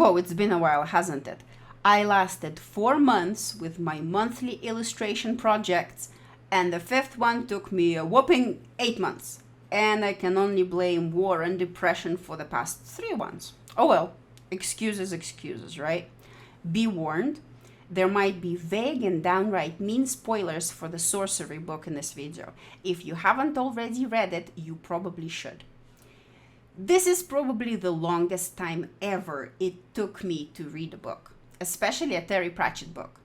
Whoa, it's been a while, hasn't it? I lasted 4 months with my monthly illustration projects, and the fifth one took me a whopping 8 months. And I can only blame war and depression for the past 3 ones. Oh well, excuses, right? Be warned, there might be vague and downright mean spoilers for the Sourcery book in this video. If you haven't already read it, you probably should. This is probably the longest time ever it took me to read a book, especially a Terry Pratchett book.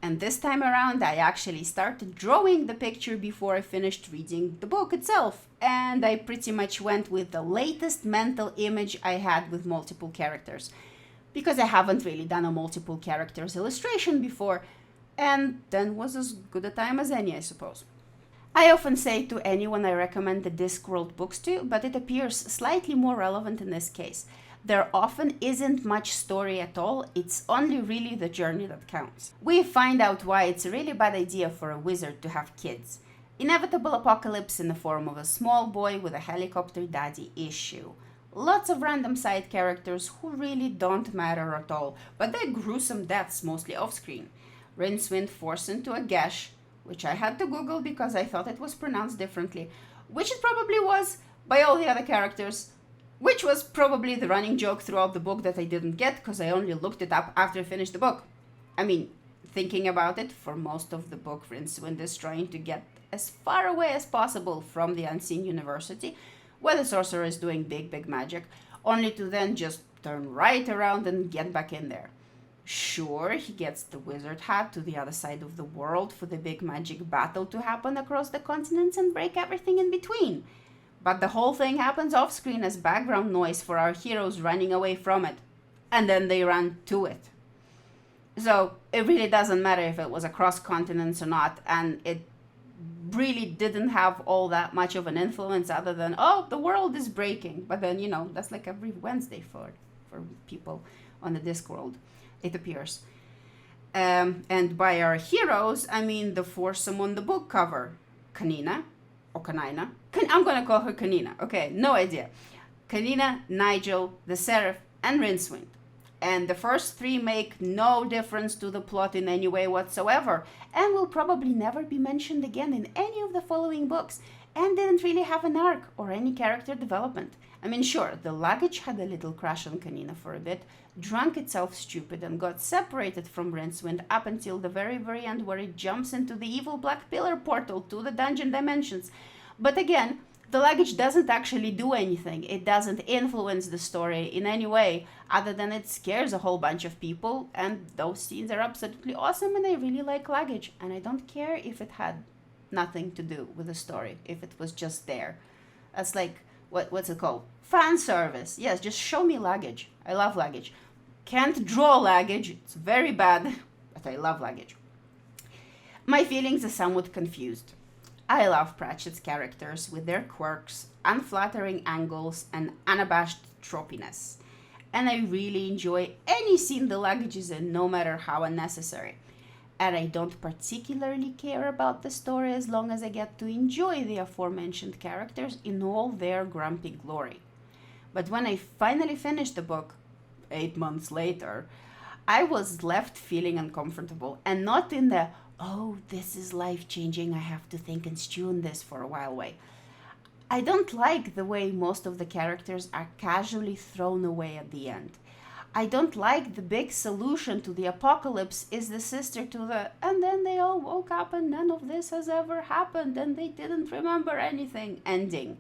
And this time around, I actually started drawing the picture before I finished reading the book itself. And I pretty much went with the latest mental image I had with multiple characters. Because I haven't really done a multiple characters illustration before. And then was as good a time as any, I suppose. I often say to anyone I recommend the Discworld books to, but it appears slightly more relevant in this case. There often isn't much story at all, it's only really the journey that counts. We find out why it's a really bad idea for a wizard to have kids. Inevitable apocalypse in the form of a small boy with a helicopter daddy issue. Lots of random side characters who really don't matter at all, but their gruesome deaths mostly off-screen. Rincewind forced into a gash, which I had to Google because I thought it was pronounced differently, which it probably was by all the other characters, which was probably the running joke throughout the book that I didn't get because I only looked it up after I finished the book. I mean, thinking about it, for most of the book, Rincewind is trying to get as far away as possible from the Unseen University, where the sorcerer is doing big magic, only to then just turn right around and get back in there. Sure, he gets the wizard hat to the other side of the world for the big magic battle to happen across the continents and break everything in between. But the whole thing happens off screen as background noise for our heroes running away from it. And then they run to it. So it really doesn't matter if it was across continents or not, and it really didn't have all that much of an influence other than, oh, the world is breaking. But then, that's like every Wednesday for people on the Discworld. It appears. And by our heroes, I mean the foursome on the book cover. Kanina, or Kanina. I'm going to call her Kanina. Okay, no idea. Kanina, Nigel, the Seraph, and Rincewind. And the first three make no difference to the plot in any way whatsoever, and will probably never be mentioned again in any of the following books, and didn't really have an arc or any character development. I mean, sure, the luggage had a little crush on Kanina for a bit, drunk itself stupid, and got separated from Rincewind up until the very end, where it jumps into the evil black pillar portal to the dungeon dimensions. But again, the luggage doesn't actually do anything. It doesn't influence the story in any way, other than it scares a whole bunch of people, and those scenes are absolutely awesome, and I really like luggage, and I don't care if it had nothing to do with the story, if it was just there. That's like, what's it called? Fan service. Yes, just show me luggage. I love luggage. Can't draw luggage, it's very bad, but I love luggage. My feelings are somewhat confused. I love Pratchett's characters with their quirks, unflattering angles, and unabashed tropiness. And I really enjoy any scene the luggage is in, no matter how unnecessary. And I don't particularly care about the story as long as I get to enjoy the aforementioned characters in all their grumpy glory. But when I finally finished the book, 8 months later, I was left feeling uncomfortable, and not in the, oh, this is life-changing, I have to think and stew on this for a while way. I don't like the way most of the characters are casually thrown away at the end. I don't like the big solution to the apocalypse is the sister to the, and then they all woke up and none of this has ever happened and they didn't remember anything ending.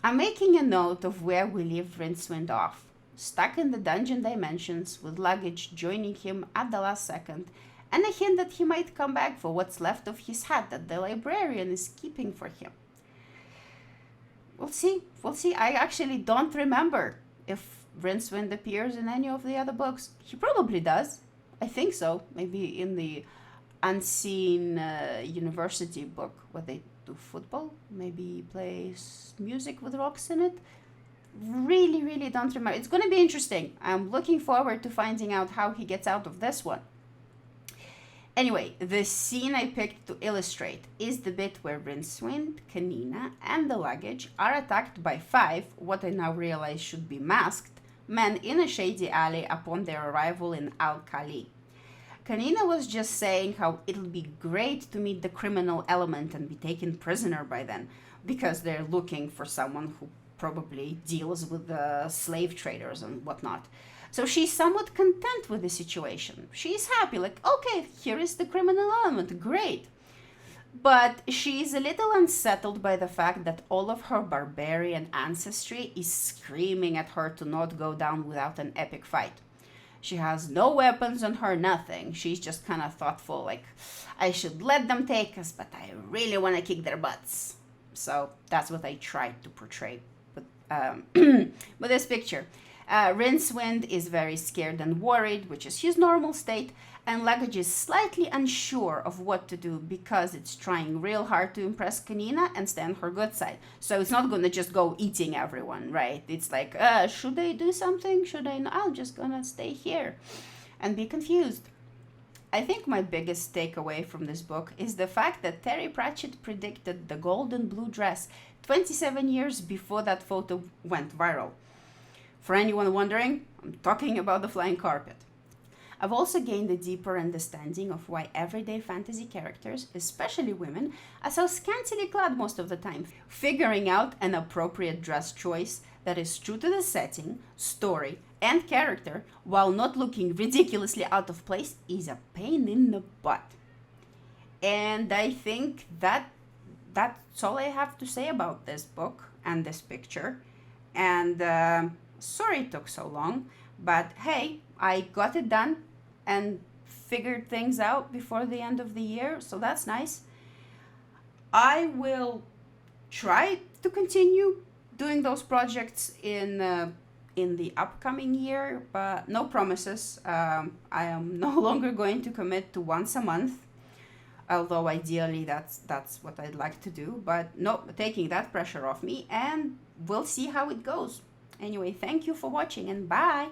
I'm making a note of where we leave Rincewind off, stuck in the dungeon dimensions with luggage joining him at the last second, and a hint that he might come back for what's left of his hat that the librarian is keeping for him. We'll see. I actually don't remember if Rincewind appears in any of the other books. He probably does. I think so. Maybe in the Unseen University book where they do football. Maybe he plays music with rocks in it. Really don't remember. It's going to be interesting. I'm looking forward to finding out how he gets out of this one. Anyway, the scene I picked to illustrate is the bit where Rincewind, Kanina, and the luggage are attacked by 5, what I now realize should be masked, men in a shady alley upon their arrival in Al-Khali. Kanina was just saying how it'll be great to meet the criminal element and be taken prisoner by then, because they're looking for someone who probably deals with the slave traders and whatnot. So she's somewhat content with the situation. She's happy, like, okay, here is the criminal element, great. But she's a little unsettled by the fact that all of her barbarian ancestry is screaming at her to not go down without an epic fight. She has no weapons on her, nothing. She's just kind of thoughtful, like, I should let them take us, but I really want to kick their butts. So that's what I tried to portray with, with this picture. Rincewind is very scared and worried, which is his normal state, and Luggage is slightly unsure of what to do because it's trying real hard to impress Kanina and stay on her good side. So it's not gonna just go eating everyone, right? It's like, should I do something? Should I not? I'm just gonna stay here and be confused. I think my biggest takeaway from this book is the fact that Terry Pratchett predicted the golden blue dress 27 years before that photo went viral. For anyone wondering, I'm talking about the flying carpet. I've also gained a deeper understanding of why everyday fantasy characters, especially women, are so scantily clad most of the time. Figuring out an appropriate dress choice that is true to the setting, story, and character while not looking ridiculously out of place is a pain in the butt. And I think that's all I have to say about this book and this picture. And sorry it took so long, but hey, I got it done and figured things out before the end of the year, so that's nice. I will try to continue doing those projects in the upcoming year, but no promises. I am no longer going to commit to once a month, although ideally that's what I'd like to do, but no, taking that pressure off me, and we'll see how it goes. Anyway, thank you for watching, and bye!